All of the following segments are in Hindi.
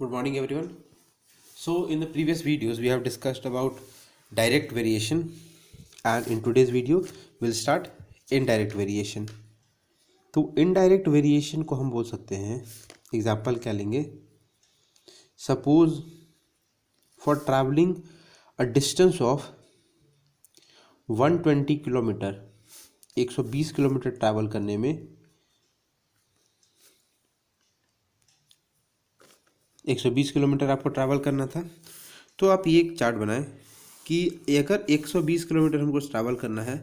Good morning everyone. So in the previous videos we have discussed about direct variation and in today's video we'll start indirect variation. तो indirect variation को हम बोल सकते हैं, एग्जाम्पल क्या लेंगे, suppose for travelling a distance of 120 kilometre, 120 kilometre travel करने में 120 किलोमीटर आपको ट्रैवल करना था। तो आप ये एक चार्ट बनाएं कि अगर 120 किलोमीटर हमको ट्रैवल करना है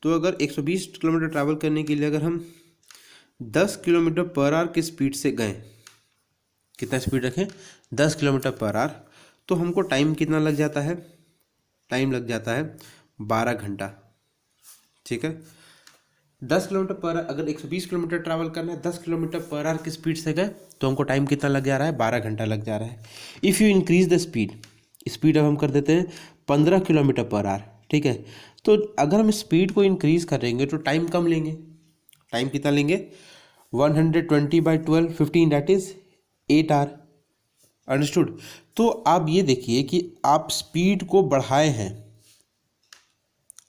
तो अगर 120 किलोमीटर ट्रैवल करने के लिए अगर हम 10 किलोमीटर पर आवर की स्पीड से गए, कितना स्पीड रखें, 10 किलोमीटर पर आवर, तो हमको टाइम कितना लग जाता है, टाइम लग जाता है 12 घंटा। ठीक है, 10 किलोमीटर पर अगर 120 किलोमीटर ट्रैवल करना है, 10 किलोमीटर पर आवर की स्पीड से गए तो हमको टाइम कितना लग जा रहा है, 12 घंटा लग जा रहा है। If you increase the speed अब हम कर देते हैं 15 किलोमीटर पर आवर। ठीक है, तो अगर हम स्पीड को इंक्रीज करेंगे तो टाइम कम लेंगे, टाइम कितना लेंगे, 120/12 15, दैट इज 8 आवर। अंडरस्टूड। तो आप ये देखिए कि आप स्पीड को बढ़ाए हैं,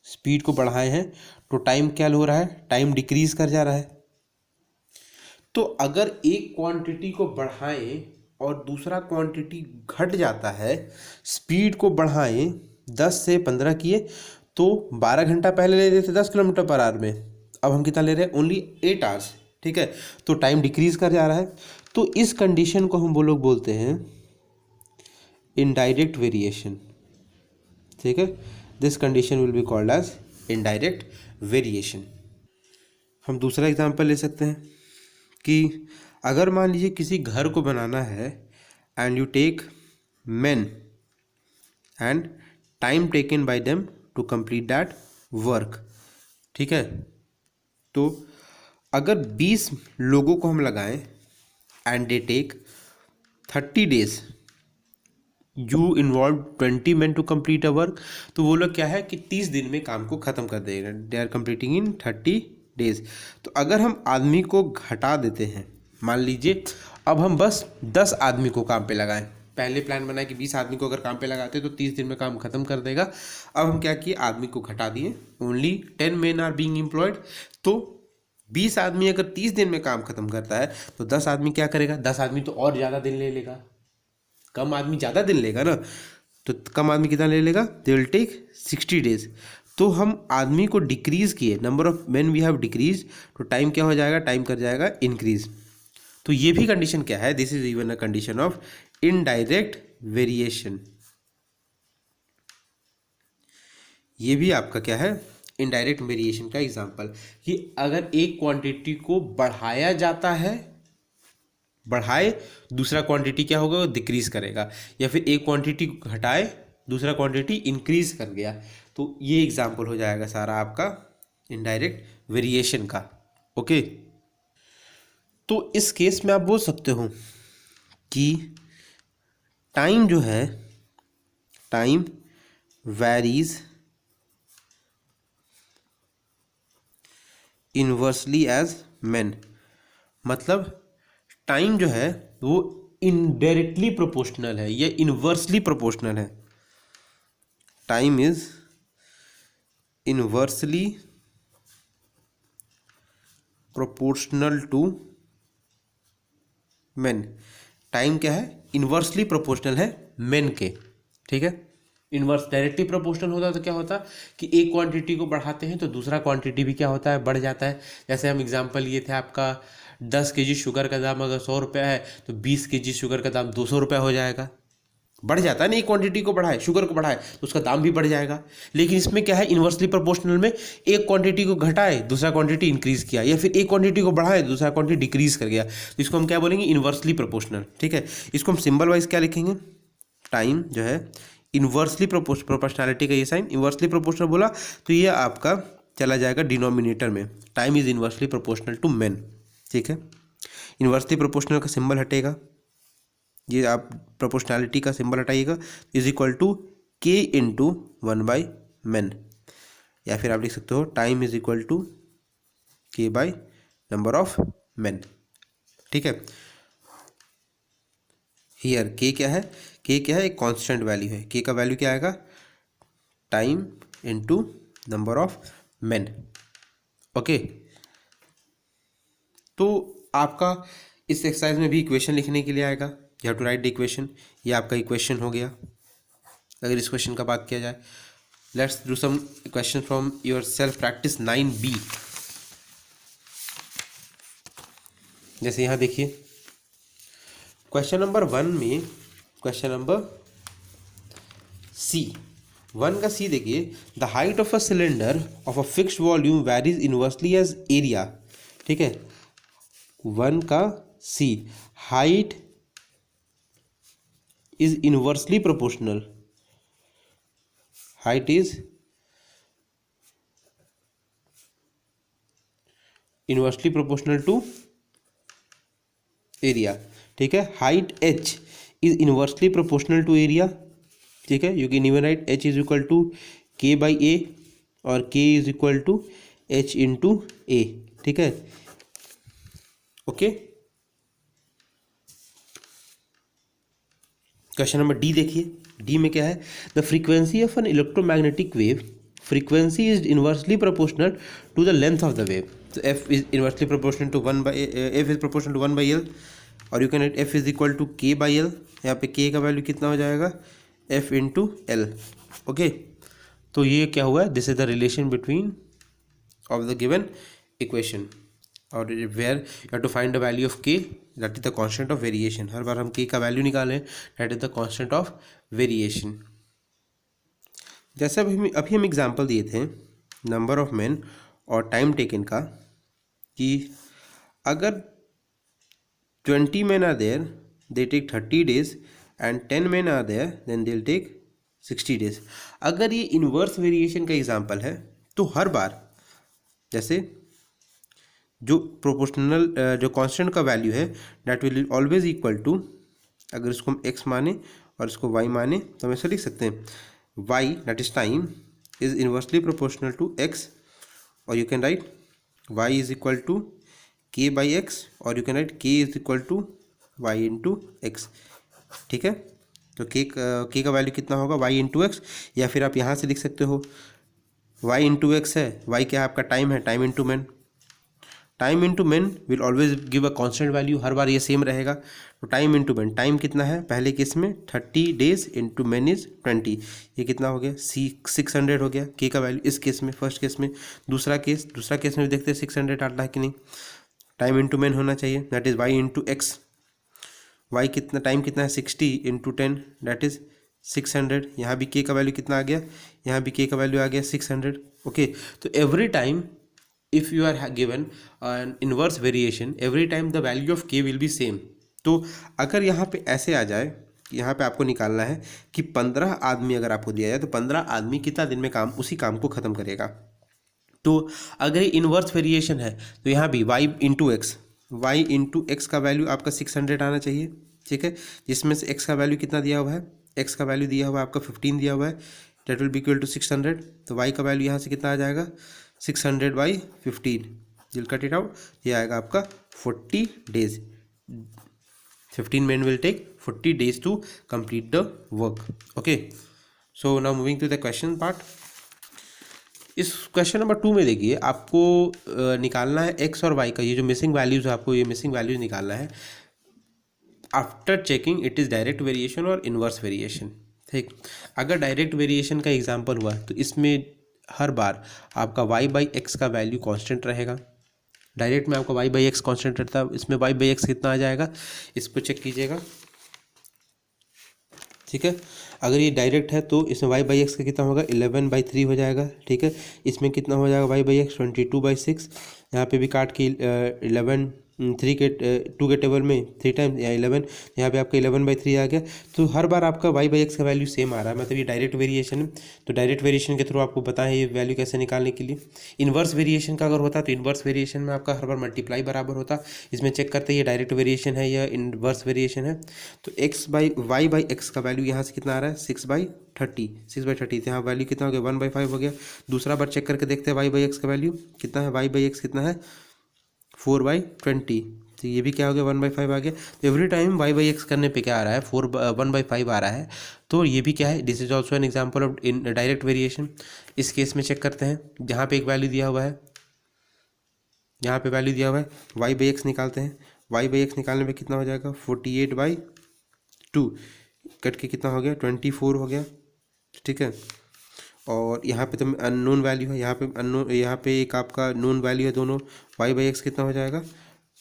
स्पीड को बढ़ाए हैं तो टाइम क्या हो रहा है, टाइम डिक्रीज कर जा रहा है। तो अगर एक क्वांटिटी को बढ़ाएं और दूसरा क्वांटिटी घट जाता है, स्पीड को बढ़ाएं 10 से 15 किए तो 12 घंटा पहले ले रहे थे 10 किलोमीटर पर आवर में, अब हम कितना ले रहे हैं, ओनली 8 आवर्स। ठीक है, तो टाइम डिक्रीज कर जा रहा है। तो इस कंडीशन को हम वो लोग बोलते हैं इनडायरेक्ट वेरिएशन। ठीक है, this condition will be called as indirect variation. हम दूसरा एग्जांपल ले सकते हैं कि अगर मान लीजिए किसी घर को बनाना है and you take men and time taken by them to complete that work. ठीक है, तो अगर 20 लोगों को हम लगाएं and they take 30 days, you involve 20 men to complete a work, तो वो लोग क्या है कि 30 दिन में काम को ख़त्म कर देगा, they are completing in 30 days। तो अगर हम आदमी को घटा देते हैं, मान लीजिए अब हम बस 10 आदमी को काम पे लगाएं, पहले प्लान बनाए कि 20 आदमी को अगर काम पे लगाते तो 30 दिन में काम खत्म कर देगा। अब हम क्या किए, आदमी को घटा दिए, only 10 men are being employed. तो 20 आदमी अगर 30 दिन में काम खत्म करता है तो 10 आदमी क्या करेगा, 10 आदमी तो और ज़्यादा दिन ले लेगा, कम आदमी ज़्यादा दिन लेगा ना, तो कम आदमी कितना ले लेगा, दे विल टेक 60 days। तो हम आदमी को डिक्रीज किए, number of men we have decrease, तो टाइम क्या हो जाएगा, टाइम कर जाएगा इंक्रीज। तो ये भी कंडीशन क्या है, this is even a condition of indirect variation. ये भी आपका क्या है, इनडायरेक्ट वेरिएशन का एग्जांपल, कि अगर एक क्वांटिटी को बढ़ाया जाता है, बढ़ाए दूसरा क्वांटिटी क्या होगा, वो डिक्रीज करेगा, या फिर एक क्वांटिटी को घटाए दूसरा क्वांटिटी इंक्रीज कर गया, तो ये एग्जांपल हो जाएगा सारा आपका इनडायरेक्ट वेरिएशन का। ओके, तो इस केस में आप बोल सकते हो कि टाइम जो है, time varies inversely as men, मतलब टाइम जो है वो इनडायरेक्टली प्रोपोर्शनल है या इनवर्सली प्रोपोर्शनल है, time is inversely proportional to men. Time क्या है, इनवर्सली प्रोपोर्शनल है मेन के। ठीक है, इनवर्स डायरेक्टली प्रोपोर्शनल होता तो क्या होता कि एक क्वांटिटी को बढ़ाते हैं तो दूसरा क्वांटिटी भी क्या होता है, बढ़ जाता है। जैसे हम एग्जांपल ये थे, आपका 10 kg शुगर का दाम अगर 100 रुपये है तो 20 kg शुगर का दाम 200 रुपये हो जाएगा, बढ़ जाता है ना, एक क्वांटिटी को बढ़ाए, शुगर को बढ़ाए तो उसका दाम भी बढ़ जाएगा। लेकिन इसमें क्या है, इनवर्सली प्रोपोर्शनल में एक क्वांटिटी को घटाए दूसरा क्वांटिटी इंक्रीज किया, या फिर एक क्वांटिटी को बढ़ाए दूसरा क्वांटिटी डिक्रीज कर गया, तो इसको हम क्या बोलेंगे, इनवर्सली प्रोपोर्शनल। ठीक है, इसको हम सिंबल वाइज क्या लिखेंगे, टाइम जो है इनवर्सली प्रोपोर्शनैलिटी का ये साइन, इनवर्सली प्रोपोर्शनल बोला तो ये आपका चला जाएगा डिनोमिनेटर में, time is inversely proportional to men. ठीक है, इनवर्सली प्रोपोर्शनल का सिंबल हटेगा, ये आप प्रोपोर्शनैलिटी का सिंबल हटाइएगा, इज इक्वल टू के इंटू 1/men, या फिर आप लिख सकते हो टाइम इज इक्वल टू के बाई नंबर ऑफ मेन। ठीक है, हियर के क्या है, के क्या है, एक कांस्टेंट वैल्यू है। के का वैल्यू क्या आएगा, time into number of main. Okay, तो आपका इस एक्सरसाइज में भी इक्वेशन लिखने के लिए आएगा, you have to write the equation. ये आपका इक्वेशन हो गया। अगर इस क्वेश्चन का बात किया जाए, let's do some question from yourself practice 9B। जैसे यहाँ देखिए क्वेश्चन नंबर 1 में, क्वेश्चन नंबर सी 1 का सी देखिए, the height of a cylinder of a fixed volume varies inversely as area. ठीक है, 1 का C, height is inversely proportional, height is inversely proportional to area. ठीक है, height h is inversely proportional to area. ठीक है, you can even write h is equal to k by A और k is equal to h into A. ठीक है, ओके। क्वेश्चन नंबर डी देखिए, डी में क्या है, the frequency of an electromagnetic wave, frequency is inversely proportional to the length of the wave. तो f is inversely proportional to 1 by, f is proportional to 1 by L, और you can write f is equal to k by L. यहाँ पे k का वैल्यू कितना हो जाएगा, f इंटू एल। ओके, तो ये क्या हुआ, this is the relation between of the given equation, और where you have to find the value of k, that is the constant of variation. हर बार हम k का वैल्यू निकालें, that is the constant of variation. जैसे अभी हम एग्जांपल दिए थे नंबर ऑफ मैन और टाइम टेकन का, कि अगर 20 men are there, they take 30 days, and 10 men are there, then they'll take 60 days। अगर ये इन्वर्स वेरिएशन का एग्जांपल है, तो हर बार जैसे जो प्रोपोर्शनल जो कांस्टेंट का वैल्यू है, that will always equal to, अगर इसको हम x माने और इसको y माने तो हम ऐसे लिख सकते हैं, y that is time is inversely proportional to x, और you can write y is equal to k by X, और you can write k is equal to y into X. ठीक है, तो k का वैल्यू कितना होगा, y इंटू एक्स, या फिर आप यहाँ से लिख सकते हो y इंटू एक्स है, y क्या है आपका टाइम है, time into man. Time into man will always give a constant value, हर बार ये सेम रहेगा। तो टाइम इंटू मैन, टाइम कितना है पहले केस में 30 डेज इंटू मैन इज 20, ये कितना हो गया 600 हो गया k का वैल्यू इस केस में, फर्स्ट केस में। दूसरा केस में भी देखते हैं 600 आता है कि नहीं। टाइम इंटू मैन होना चाहिए, that is y into X, Y कितना, टाइम कितना है 60 इंटू 10, दैट इज 600। यहाँ भी k का वैल्यू कितना आ गया, यहाँ भी k का वैल्यू आ गया 600। ओके, तो every time if you are given an inverse variation, every time the value of k will be same. तो अगर यहाँ पे ऐसे आ जाए, यहाँ पे आपको निकालना है कि 15 आदमी अगर आपको दिया जाए, तो 15 आदमी कितना दिन में काम, उसी काम को ख़त्म करेगा। तो अगर इन्वर्स वेरिएशन है, तो यहाँ भी y into X, Y into X का वैल्यू आपका 600 आना चाहिए। ठीक है, जिसमें से x का वैल्यू कितना दिया हुआ है, x का वैल्यू दिया हुआ है आपका 15 दिया हुआ है, that will be equal to 600। तो y का वैल्यू यहाँ से कितना आ जाएगा 600 by 15, will cut it out, ये आएगा आपका 40 days. 15 men will take 40 days to complete the work. Okay, so now moving to the question part. इस क्वेश्चन नंबर 2 में देखिए, आपको निकालना है x और y का, ये जो मिसिंग वैल्यूज है, आपको ये मिसिंग वैल्यूज निकालना है after checking it is direct variation और इन्वर्स वेरिएशन। ठीक, अगर डायरेक्ट वेरिएशन का एग्जांपल हुआ तो इसमें हर बार आपका y बाई एक्स का वैल्यू कांस्टेंट रहेगा। डायरेक्ट में आपका y बाई एक्स कॉन्स्टेंट रहता है, इसमें y बाई एक्स कितना आ जाएगा, इसको चेक कीजिएगा। ठीक है, अगर ये डायरेक्ट है तो इसमें y बाई एक्स का कितना होगा 11/3 हो जाएगा। ठीक है, इसमें कितना हो जाएगा y बाई एक्स 22/6, यहाँ पे भी काट के 11 3 के 2 के टेबल में 3 टाइम या 11, यहाँ पे आपका 11/3 आ गया। तो हर बार आपका y बाई एक्स का वैल्यू सेम आ रहा है, मतलब ये डायरेक्ट वेरिएशन है। तो डायरेक्ट वेरिएशन के थ्रू आपको पता है ये वैल्यू कैसे निकालने के लिए। इन्वर्स वेरिएशन का अगर होता तो इन्वर्स वेरिएशन में आपका हर बार मल्टीप्लाई बराबर होता। इसमें चेक करते ये डायरेक्ट वेरिएशन है या इन्वर्स वेरिएशन है। तो y बाई एक्स का वैल्यू यहाँ से कितना आ रहा है 6/30, 6/30, यहाँ वैल्यू कितना हो गया 1/5 हो गया। दूसरा बार चेक करके देखते हैं y बाई एक्स का वैल्यू कितना है, y बाई एक्स कितना है 4/20, तो ये भी क्या हो गया 1/5 आ गया। तो एवरी टाइम y/x करने पे क्या आ रहा है 1/5 आ रहा है। तो ये भी क्या है, this is also an example of in direct variation. इस केस में चेक करते हैं, जहाँ पे एक वैल्यू दिया हुआ है, यहाँ पे वैल्यू दिया हुआ है, y/x निकालते हैं। y/x निकालने पे कितना हो जाएगा 48/2 कट के कितना हो गया 24 हो गया, ठीक है। और यहाँ पे तो अननोन वैल्यू है, यहाँ पे अननोन, यहाँ पे एक आपका नोन वैल्यू है दोनों। y/x कितना हो जाएगा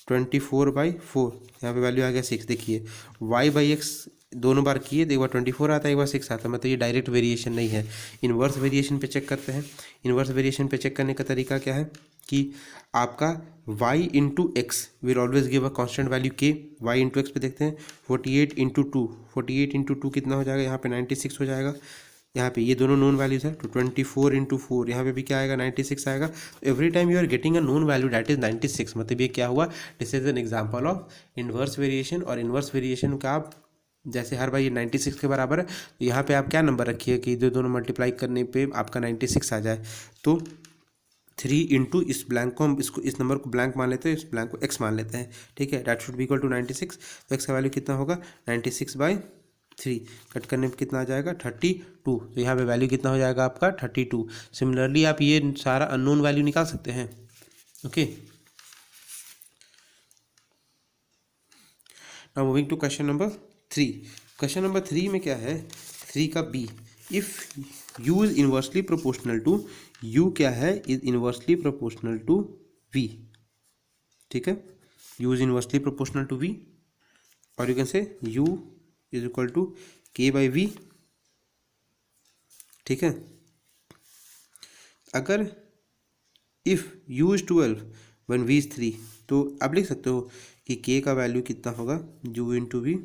24/4, यहाँ पे वैल्यू आ गया 6। देखिए y/x दोनों बार किए तो एक बार 24 आता है, एक बार 6 आता है, मतलब ये डायरेक्ट वेरिएशन नहीं है। इन्वर्स वेरिएशन पे चेक करते हैं। इन्वर्स वेरिएशन पे चेक करने का तरीका क्या है कि आपका y into x will always give a constant value k। y into x पे देखते हैं 48/2 कितना हो जाएगा, यहाँ पे 96 हो जाएगा। यहाँ पे ये दोनों नोन वैल्यूज है तो 24/4 यहाँ पे भी क्या आएगा 96 आएगा। तो every time you are getting a known value that is 96, मतलब ये क्या हुआ, this is an example of inverse variation. और इन्वर्स वेरिएशन का आप जैसे हर बार ये 96 के बराबर है, तो यहाँ पे आप क्या नंबर रखिए कि जो दोनों मल्टीप्लाई करने पे आपका 96 आ जाए। तो 3 इंटू इस ब्लैंक को हम इसको इस नंबर को ब्लैंक मान लेते हैं, इस ब्लैंक को x मान लेते हैं, ठीक है। That should be equal to 96। तो x का वैल्यू कितना होगा 96/3, कट करने पे कितना आ जाएगा 32। तो यहाँ पे वैल्यू कितना हो जाएगा आपका 32। सिमिलरली आप ये सारा अननोन वैल्यू निकाल सकते हैं, okay. Now moving to question number 3। Question number 3 में क्या है 3 का b, if u is inversely proportional to, u क्या है is inversely proportional to v, ठीक है। u is inversely proportional to v, और you can say u is equal to k/v, ठीक है। अगर if u is 12 when v is 3, तो आप लिख सकते हो कि k का वैल्यू कितना होगा u इंटू v।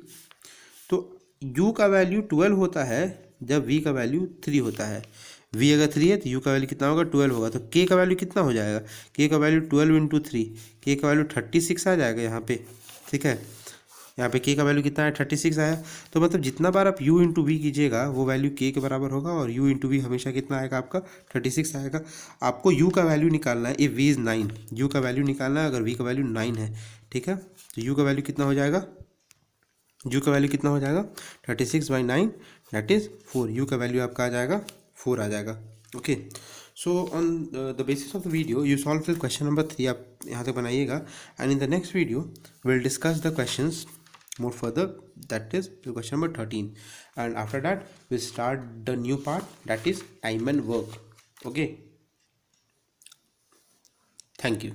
तो u का वैल्यू 12 होता है जब v का वैल्यू 3 होता है। v अगर 3 है तो u का वैल्यू कितना होगा 12 होगा। तो k का वैल्यू कितना हो जाएगा, k का वैल्यू 12 इंटू 3, k का वैल्यू 36 आ जाएगा यहाँ पे, ठीक है। यहाँ पे k का वैल्यू कितना है 36 आया। तो मतलब जितना बार आप u इंटू वी कीजिएगा वो वैल्यू k के बराबर होगा, और u इंटू वी हमेशा कितना आएगा आपका 36 आएगा। आपको u का वैल्यू निकालना है, इफ़ v इज़ 9, u का वैल्यू निकालना है अगर v का वैल्यू 9 है, ठीक है। तो u का वैल्यू कितना हो जाएगा, u का वैल्यू कितना हो जाएगा 36/9 दैट इज़ 4। u का वैल्यू आपका आ जाएगा 4 आ जाएगा, okay. So on the basis of the video you solve the question number 3, आप यहाँ तक बनाइएगा। And in the next video will discuss the questions more further, that is the question number 13, and after that we start the new part, that is time and work, okay. Thank you.